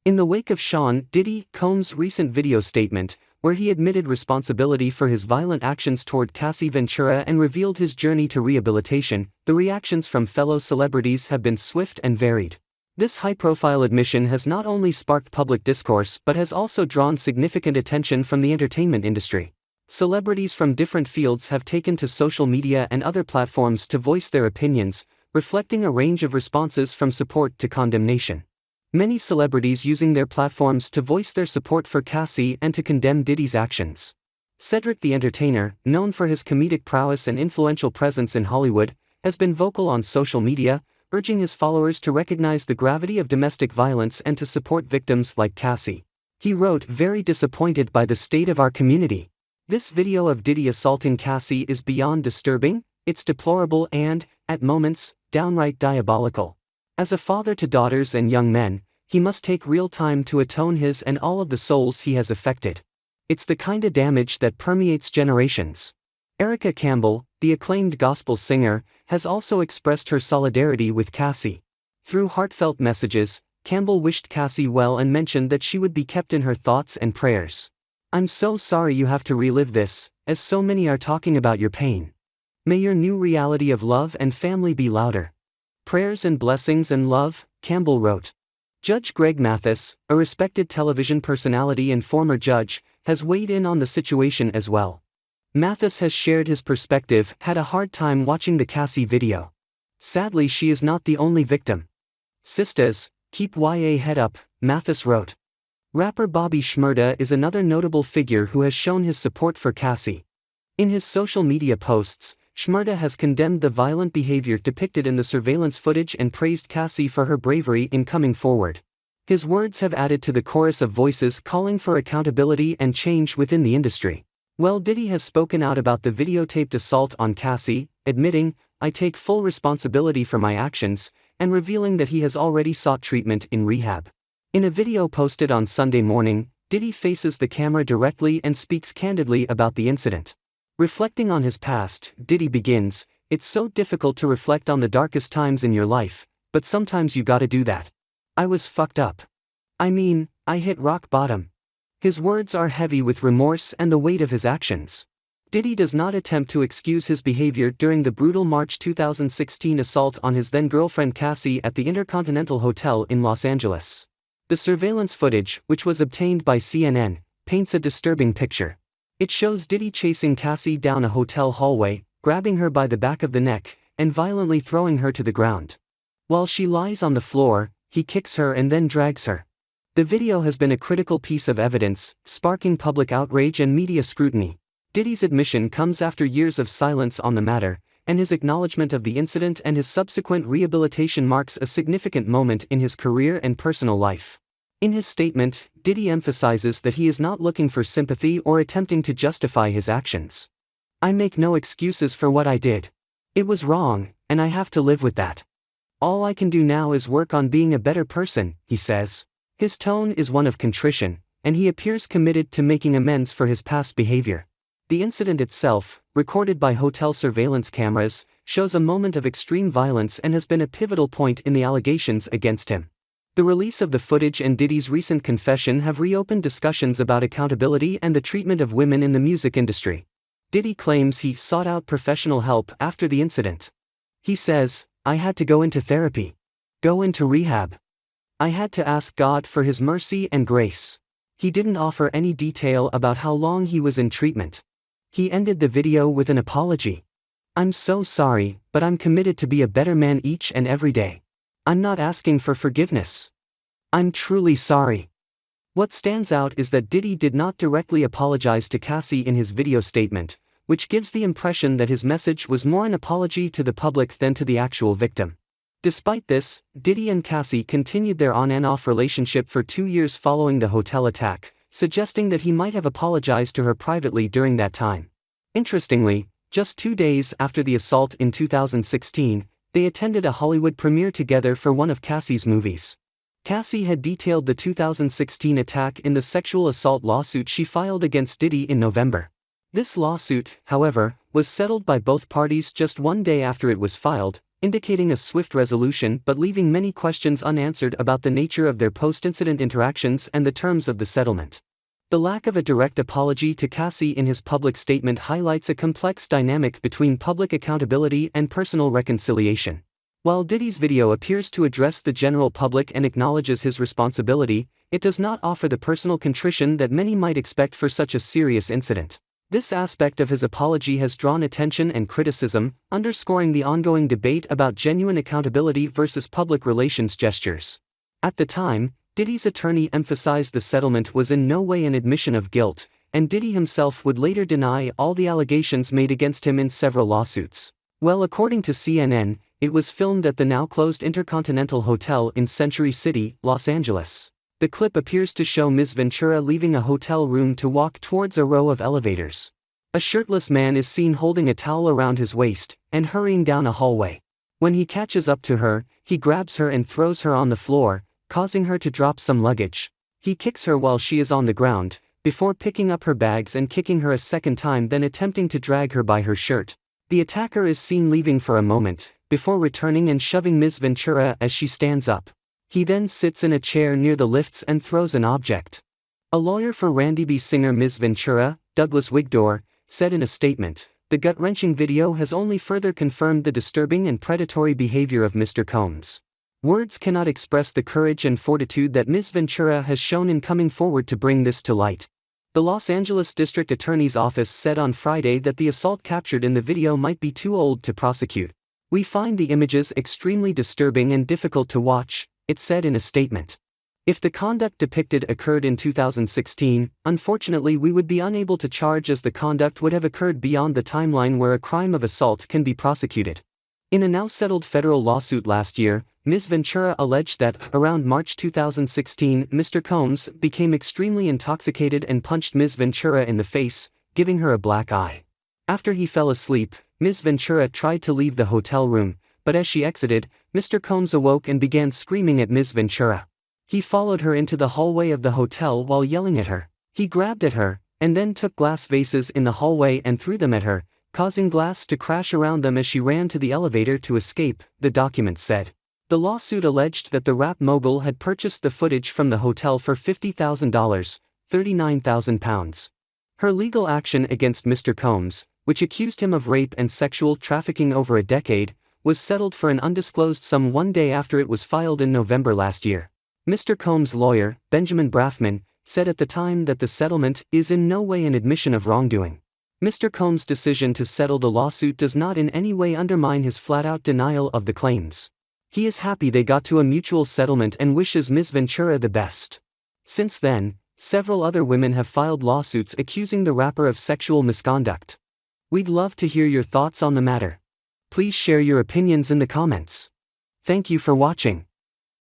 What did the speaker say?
In the wake of Sean Diddy Combs' recent video statement, where he admitted responsibility for his violent actions toward Cassie Ventura and revealed his journey to rehabilitation, the reactions from fellow celebrities have been swift and varied. This high-profile admission has not only sparked public discourse but has also drawn significant attention from the entertainment industry. Celebrities from different fields have taken to social media and other platforms to voice their opinions, reflecting a range of responses from support to condemnation. Many celebrities using their platforms to voice their support for Cassie and to condemn Diddy's actions. Cedric the Entertainer, known for his comedic prowess and influential presence in Hollywood, has been vocal on social media, urging his followers to recognize the gravity of domestic violence and to support victims like Cassie. He wrote, "Very disappointed by the state of our community. This video of Diddy assaulting Cassie is beyond disturbing, it's deplorable and, at moments, downright diabolical. As a father to daughters and young men, he must take real time to atone his and all of the souls he has affected. It's the kind of damage that permeates generations." Erica Campbell, the acclaimed gospel singer, has also expressed her solidarity with Cassie. Through heartfelt messages, Campbell wished Cassie well and mentioned that she would be kept in her thoughts and prayers. "I'm so sorry you have to relive this, as so many are talking about your pain. May your new reality of love and family be louder. Prayers and blessings and love," Campbell wrote. Judge Greg Mathis, a respected television personality and former judge, has weighed in on the situation as well. Mathis has shared his perspective, "Had a hard time watching the Cassie video. Sadly, she is not the only victim. Sisters, keep your head up," Mathis wrote. Rapper Bobby Shmurda is another notable figure who has shown his support for Cassie. In his social media posts, Shmurda has condemned the violent behavior depicted in the surveillance footage and praised Cassie for her bravery in coming forward. His words have added to the chorus of voices calling for accountability and change within the industry. Well, Diddy has spoken out about the videotaped assault on Cassie, admitting, "I take full responsibility for my actions," and revealing that he has already sought treatment in rehab. In a video posted on Sunday morning, Diddy faces the camera directly and speaks candidly about the incident. Reflecting on his past, Diddy begins, "It's so difficult to reflect on the darkest times in your life, but sometimes you gotta do that. I was fucked up. I mean, I hit rock bottom." His words are heavy with remorse and the weight of his actions. Diddy does not attempt to excuse his behavior during the brutal March 2016 assault on his then-girlfriend Cassie at the Intercontinental Hotel in Los Angeles. The surveillance footage, which was obtained by CNN, paints a disturbing picture. It shows Diddy chasing Cassie down a hotel hallway, grabbing her by the back of the neck, and violently throwing her to the ground. While she lies on the floor, he kicks her and then drags her. The video has been a critical piece of evidence, sparking public outrage and media scrutiny. Diddy's admission comes after years of silence on the matter, and his acknowledgement of the incident and his subsequent rehabilitation marks a significant moment in his career and personal life. In his statement, Diddy emphasizes that he is not looking for sympathy or attempting to justify his actions. "I make no excuses for what I did. It was wrong, and I have to live with that. All I can do now is work on being a better person," he says. His tone is one of contrition, and he appears committed to making amends for his past behavior. The incident itself, recorded by hotel surveillance cameras, shows a moment of extreme violence and has been a pivotal point in the allegations against him. The release of the footage and Diddy's recent confession have reopened discussions about accountability and the treatment of women in the music industry. Diddy claims he sought out professional help after the incident. He says, "I had to go into therapy. Go into rehab. I had to ask God for His mercy and grace." He didn't offer any detail about how long he was in treatment. He ended the video with an apology. "I'm so sorry, but I'm committed to be a better man each and every day. I'm not asking for forgiveness. I'm truly sorry." What stands out is that Diddy did not directly apologize to Cassie in his video statement, which gives the impression that his message was more an apology to the public than to the actual victim. Despite this, Diddy and Cassie continued their on and off relationship for 2 years following the hotel attack, suggesting that he might have apologized to her privately during that time. Interestingly, just 2 days after the assault in 2016, they attended a Hollywood premiere together for one of Cassie's movies. Cassie had detailed the 2016 attack in the sexual assault lawsuit she filed against Diddy in November. This lawsuit, however, was settled by both parties just 1 day after it was filed, indicating a swift resolution but leaving many questions unanswered about the nature of their post-incident interactions and the terms of the settlement. The lack of a direct apology to Cassie in his public statement highlights a complex dynamic between public accountability and personal reconciliation. While Diddy's video appears to address the general public and acknowledges his responsibility, it does not offer the personal contrition that many might expect for such a serious incident. This aspect of his apology has drawn attention and criticism, underscoring the ongoing debate about genuine accountability versus public relations gestures. At the time, Diddy's attorney emphasized the settlement was in no way an admission of guilt, and Diddy himself would later deny all the allegations made against him in several lawsuits. Well, according to CNN, it was filmed at the now-closed Intercontinental Hotel in Century City, Los Angeles. The clip appears to show Ms. Ventura leaving a hotel room to walk towards a row of elevators. A shirtless man is seen holding a towel around his waist and hurrying down a hallway. When he catches up to her, he grabs her and throws her on the floor, causing her to drop some luggage. He kicks her while she is on the ground, before picking up her bags and kicking her a second time, then attempting to drag her by her shirt. The attacker is seen leaving for a moment, before returning and shoving Ms. Ventura as she stands up. He then sits in a chair near the lifts and throws an object. A lawyer for Randy B. singer Ms. Ventura, Douglas Wigdor, said in a statement, "The gut-wrenching video has only further confirmed the disturbing and predatory behavior of Mr. Combs. Words cannot express the courage and fortitude that Ms. Ventura has shown in coming forward to bring this to light." The Los Angeles District Attorney's Office said on Friday that the assault captured in the video might be too old to prosecute. "We find the images extremely disturbing and difficult to watch," it said in a statement. "If the conduct depicted occurred in 2016, unfortunately we would be unable to charge, as the conduct would have occurred beyond the timeline where a crime of assault can be prosecuted." In a now-settled federal lawsuit last year, Ms. Ventura alleged that, around March 2016, Mr. Combs became extremely intoxicated and punched Ms. Ventura in the face, giving her a black eye. After he fell asleep, Ms. Ventura tried to leave the hotel room, but as she exited, Mr. Combs awoke and began screaming at Ms. Ventura. He followed her into the hallway of the hotel while yelling at her. He grabbed at her, and then took glass vases in the hallway and threw them at her, causing glass to crash around them as she ran to the elevator to escape, the document said. The lawsuit alleged that the rap mogul had purchased the footage from the hotel for $50,000, £39,000. Her legal action against Mr. Combs, which accused him of rape and sexual trafficking over a decade, was settled for an undisclosed sum one day after it was filed in November last year. Mr. Combs' lawyer, Benjamin Brafman, said at the time that the settlement is in no way an admission of wrongdoing. Mr. Combs' decision to settle the lawsuit does not in any way undermine his flat-out denial of the claims. He is happy they got to a mutual settlement and wishes Ms. Ventura the best. Since then, several other women have filed lawsuits accusing the rapper of sexual misconduct. We'd love to hear your thoughts on the matter. Please share your opinions in the comments. Thank you for watching.